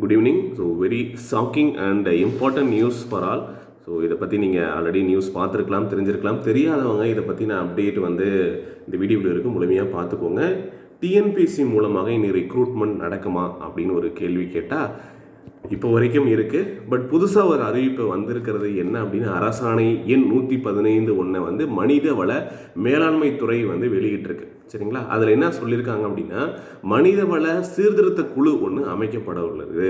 Good evening. So very shocking and important news for all. So இதை பற்றி நீங்கள் already news பார்த்துருக்கலாம், தெரிஞ்சிருக்கலாம். தெரியாதவங்க இதை பற்றின அப்டேட் வந்து இந்த வீடியோவில் இருக்குது, முழுமையாக பார்த்துக்கோங்க. டிஎன்பிஎஸ்சி மூலமாக இனி ரெக்ரூட்மெண்ட் நடக்குமா அப்படின்னு ஒரு கேள்வி கேட்டால் இப்போ வரைக்கும் இருக்குது. பட் புதுசாக ஒரு அறிவிப்பு வந்திருக்கிறது என்ன அப்படின்னு அரசாணை எண் 115 வந்து மனித வள மேலாண்மை துறை வந்து வெளியிட்டிருக்கு. சரிங்களா? அதில் என்ன சொல்லியிருக்காங்க அப்படின்னா, மனித வள சீர்திருத்த குழு ஒன்று அமைக்கப்பட உள்ளது.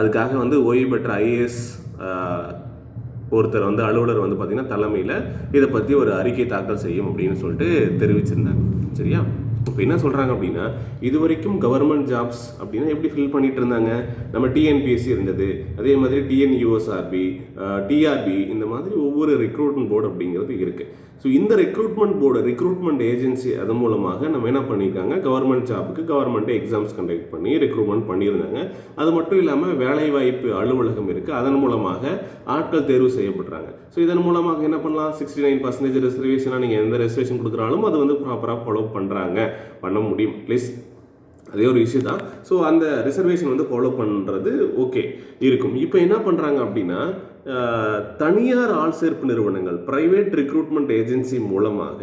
அதுக்காக வந்து ஓய்வு பெற்ற ஐஏஎஸ் ஒருத்தர் வந்து அலுவலர் வந்து பார்த்திங்கன்னா தலைமையில் இதை பற்றி ஒரு அறிக்கை தாக்கல் செய்யும் அப்படின்னு சொல்லிட்டு தெரிவிச்சிருந்தாங்க. சரியா? இப்போ என்ன சொல்கிறாங்க அப்படின்னா, இது வரைக்கும் கவர்மெண்ட் ஜாப்ஸ் அப்படின்னா எப்படி ஃபில் பண்ணிட்டு இருந்தாங்க? நம்ம டிஎன்பிஎஸ்சி இருந்தது, அதே மாதிரி டிஎன்யூஎஸ்ஆர்பி, டிஆர்பி, இந்த மாதிரி ஒவ்வொரு ரெக்ரூட்மெண்ட் போர்டு அப்படிங்கிறது இருக்குது. ஸோ இந்த ரெக்ரூட்மெண்ட் போர்டு, ரெக்ரூட்மெண்ட் ஏஜென்சி, அது மூலமாக நம்ம என்ன பண்ணியிருக்காங்க, கவர்மெண்ட் ஜாபுக்கு கவர்மெண்ட்டே எக்ஸாம்ஸ் கண்டக்ட் பண்ணி ரெக்ரூட்மெண்ட் பண்ணியிருந்தாங்க. அது மட்டும் இல்லாமல் வேலைவாய்ப்பு அலுவலகம் இருக்குது, அதன் மூலமாக ஆட்கள் தேர்வு செய்யப்படுறாங்க. ஸோ இதன் மூலமாக என்ன பண்ணலாம், 69% ரிசர்வேஷனாக நீங்கள் எந்த ரிசர்வேஷன் கொடுக்குறாலும் அது வந்து ப்ராப்பராக ஃபாலோ பண்ண முடியும். அட்லீஸ்ட் அதே ஒரு இஷ்யூ தான். ஸோ அந்த ரிசர்வேஷன் வந்து ஃபாலோ பண்ணுறது ஓகே இருக்கும். இப்போ என்ன பண்ணுறாங்க அப்படின்னா, தனியார் ஆள் சேர்ப்பு நிறுவனங்கள், ப்ரைவேட் ரெக்ரூட்மெண்ட் ஏஜென்சி மூலமாக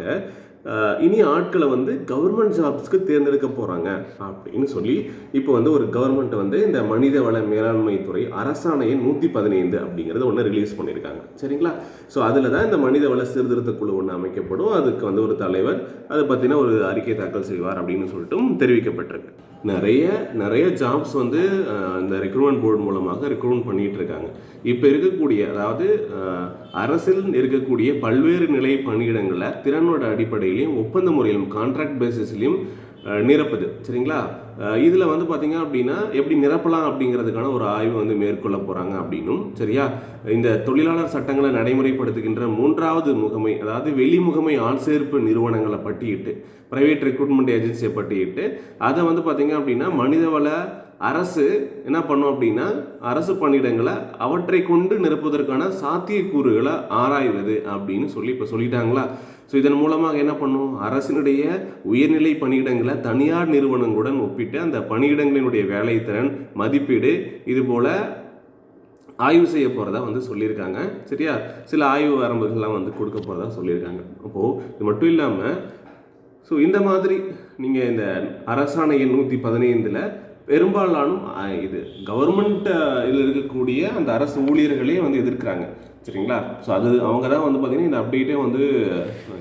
இனி ஆட்களை வந்து கவர்மெண்ட் ஜாப்ஸ்க்கு தேர்ந்தெடுக்க போகிறாங்க அப்படின்னு சொல்லி இப்போ வந்து ஒரு கவர்மெண்ட் வந்து இந்த மனித வள மேலாண்மை துறை அரசாணை எண் 115 அப்படிங்கிறத ஒன்று ரிலீஸ் பண்ணியிருக்காங்க. சரிங்களா? ஸோ அதில் தான் இந்த மனித வள சீர்திருத்த குழு ஒன்று அமைக்கப்படும். அதுக்கு வந்து ஒரு தலைவர் அதை பற்றின ஒரு அறிக்கை தாக்கல் செய்வார் அப்படின்னு சொல்லிட்டும் தெரிவிக்கப்பட்டிருக்கு. நிறைய ஜாப்ஸ் வந்து இந்த ரெக்ரூட்மெண்ட் போர்டு மூலமாக ரெக்ரூட்மெண்ட் பண்ணிகிட்டு இருக்காங்க. இப்போ இருக்கக்கூடிய, அதாவது அரசில் இருக்கக்கூடிய பல்வேறு நிலை பணியிடங்களில் திறனோட அடிப்படையிலையும் ஒப்பந்த முறையிலும் கான்ட்ராக்ட் பேசிஸ்லையும் நிரப்புது. சரிங்களா? இதில் வந்து பார்த்தீங்க அப்படின்னா எப்படி நிரப்பலாம் அப்படிங்கிறதுக்கான ஒரு ஆய்வு வந்து மேற்கொள்ள போகிறாங்க அப்படின்னும். சரியா? இந்த தொழிலாளர் சட்டங்களை நடைமுறைப்படுத்துகின்ற 3வது முகமை, அதாவது வெளிமுகமை ஆள் சேர்ப்பு நிறுவனங்களை பட்டியிட்டு, பிரைவேட் ரெக்ரூட்மெண்ட் ஏஜென்சியை பட்டியிட்டு, அதை வந்து பார்த்தீங்க அப்படின்னா மனிதவள அரசு என்ன பண்ணும் அப்படின்னா, அரசு பணியிடங்களை அவற்றை கொண்டு நிரப்புவதற்கான சாத்தியக்கூறுகளை ஆராய்வது அப்படின்னு சொல்லி இப்போ சொல்லிட்டாங்களா. ஸோ இதன் மூலமாக என்ன பண்ணும், அரசினுடைய உயர்நிலை பணியிடங்களை தனியார் நிறுவனங்களுடன் ஒப்பிட்டு அந்த பணியிடங்களினுடைய வேலைத்திறன் மதிப்பீடு இது போல் ஆய்வு செய்ய போகிறதா வந்து சொல்லியிருக்காங்க. சரியா? சில ஆய்வு வரம்புகள்லாம் வந்து கொடுக்க போகிறதா சொல்லியிருக்காங்க. அப்போது இது மட்டும் இல்லாமல், ஸோ இந்த மாதிரி நீங்கள் இந்த அரசாணை எண் 115 பெரும்பாலான இது கவர்மெண்ட்டில் இருக்கக்கூடிய அந்த அரசு ஊழியர்களே வந்து எதிர்க்கிறாங்க. சரிங்களா? ஸோ அது அவங்க தான் வந்து பார்த்திங்கன்னா இந்த அப்டேட்டே வந்து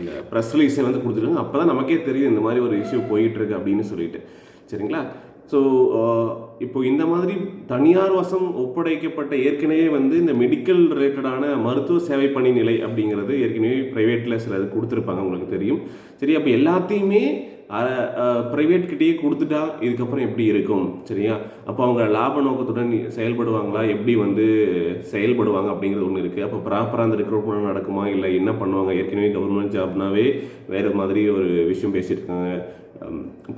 இந்த ப்ரெஸ் ரிலீஸை வந்து கொடுத்துருக்காங்க. அப்போ தான் நமக்கே தெரியும் இந்த மாதிரி ஒரு இஷ்யூ போயிட்டுருக்கு அப்படின்னு சொல்லிட்டு. சரிங்களா? ஸோ இப்போ இந்த மாதிரி தனியார் வசம் ஒப்படைக்கப்பட்ட ஏற்கனவே வந்து இந்த மெடிக்கல் ரிலேட்டடான மருத்துவ சேவை பணி நிலை அப்படிங்கிறது ஏற்கனவே ப்ரைவேட்டில் சில இது கொடுத்துருப்பாங்க, உங்களுக்கு தெரியும். சரி, அப்போ எல்லாத்தையுமே ப்ரைவேட்கிட்டேயே கொடுத்துட்டா இதுக்கப்புறம் எப்படி இருக்கும்? சரியா? அப்போ அவங்க லாப நோக்கத்துடன் செயல்படுவாங்களா, எப்படி வந்து செயல்படுவாங்க அப்படிங்கிறது ஒன்று இருக்குது. அப்போ ப்ராப்பராக அந்த ரெக்ரூட்மெண்ட் நடக்குமா, இல்லை என்ன பண்ணுவாங்க? ஏற்கனவே கவர்மெண்ட் ஜாப்னாவே வேறு மாதிரி ஒரு விஷயம் பேசியிருக்காங்க,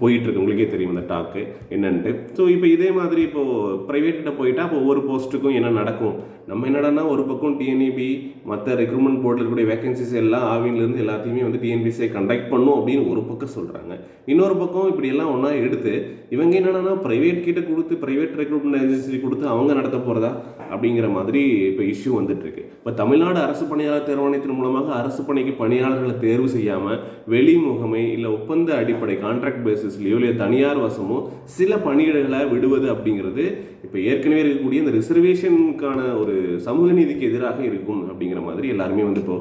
போயிட்டுருக்கு. உங்களுக்கே தெரியும் இந்த டாக்கு என்னன்ட்டு. ஸோ இப்போ இதே மாதிரி இப்போது ப்ரைவேட்டில் போயிட்டால் அப்போ ஒவ்வொரு போஸ்ட்டுக்கும் என்ன நடக்கும்? நம்ம என்னடானா ஒரு பக்கம் டிஎன்இபி மற்ற ரெக்ரூட்மெண்ட் போர்டில் இருக்கக்கூடிய வேகன்சிஸ் எல்லாம் ஆவின்லேருந்து எல்லாத்தையுமே வந்து டிஎன்பிஎஸ்சியை கண்டக்ட் பண்ணும் அப்படின்னு ஒரு பக்கம் சொல்கிறாங்க. இன்னொரு பக்கம் இப்படியெல்லாம் ஒன்றா எடுத்து இவங்க என்னென்னா ப்ரைவேட் கிட்ட கொடுத்து, ப்ரைவேட் ரெக்ரூட்மெண்ட் ஏஜென்சி கொடுத்து அவங்க நடத்த போகிறதா அப்படிங்கிற மாதிரி இப்போ இஷ்யூ வந்துட்டுருக்கு. இப்போ தமிழ்நாடு அரசு பணியாளர் தேர்வாணையத்தின் மூலமாக அரசு பணிக்கு பணியாளர்களை தேர்வு செய்யாமல் வெளிமுகமை இல்லை ஒப்பந்த அடிப்படை கான்ட்ராக்ட் பேசிஸ்லையோ இல்லை தனியார் வசமோ சில பணியிடங்களை விடுவது அப்படிங்கிறது இப்போ ஏற்கனவே இருக்கக்கூடிய இந்த ரிசர்வேஷனுக்கான ஒரு சமூக நீதிக்கு எதிராக இருக்கும் அப்படிங்கிற மாதிரி எல்லாருமே வந்து இப்போ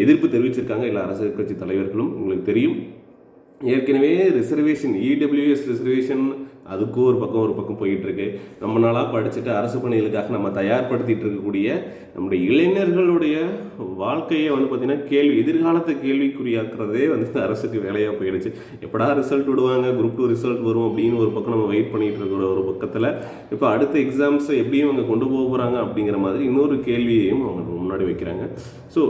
எதிர்ப்பு தெரிவிச்சிருக்காங்க எல்லா அரசியல் கட்சி தலைவர்களும். உங்களுக்கு தெரியும், ஏற்கனவே ரிசர்வேஷன், இடபிள்யூஎஸ் ரிசர்வேஷன் அதுக்கும் ஒரு பக்கம் போயிட்டுருக்கு. ரொம்ப நாளாக படிச்சுட்டு அரசு பணிகளுக்காக நம்ம தயார்படுத்திகிட்டு இருக்கக்கூடிய நம்முடைய இளைஞர்களுடைய வாழ்க்கையை வந்து பார்த்திங்கன்னா எதிர்காலத்தை கேள்விக்குறியாக்குறதே வந்து இந்த அரசுக்கு வேலையாக போயிடுச்சு. எப்படா ரிசல்ட் விடுவாங்க, குரூப் 2 ரிசல்ட் வரும் அப்படின்னு ஒரு பக்கம் நம்ம வெயிட் பண்ணிகிட்டு இருக்கிற ஒரு பக்கத்தில் இப்போ அடுத்த எக்ஸாம்ஸை எப்படியும் அவங்க கொண்டு போக போகிறாங்க அப்படிங்கிற மாதிரி இன்னொரு கேள்வியையும் அவங்க முன்னாடி வைக்கிறாங்க. ஸோ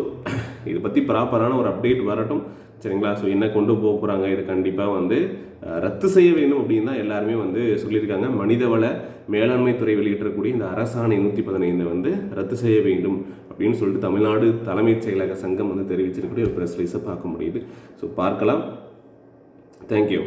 இதை பற்றி ப்ராப்பரான ஒரு அப்டேட் வரட்டும். சரிங்களா? ஸோ என்ன கொண்டு போக போகிறாங்க, இது கண்டிப்பாக வந்து ரத்து செய்ய வேண்டும் அப்படின்னு தான் எல்லாருமே வந்து சொல்லியிருக்காங்க. மனிதவள மேலாண்மை துறை வெளியிட்டக்கூடிய இந்த அரசாணை 115 வந்து ரத்து செய்ய வேண்டும் அப்படின்னு சொல்லிட்டு தமிழ்நாடு தலைமைச் செயலக சங்கம் வந்து தெரிவிச்சிருக்கக்கூடிய ஒரு ப்ரெஸ் ரிலீஸை பார்க்க முடியுது. ஸோ பார்க்கலாம். தேங்க்யூ.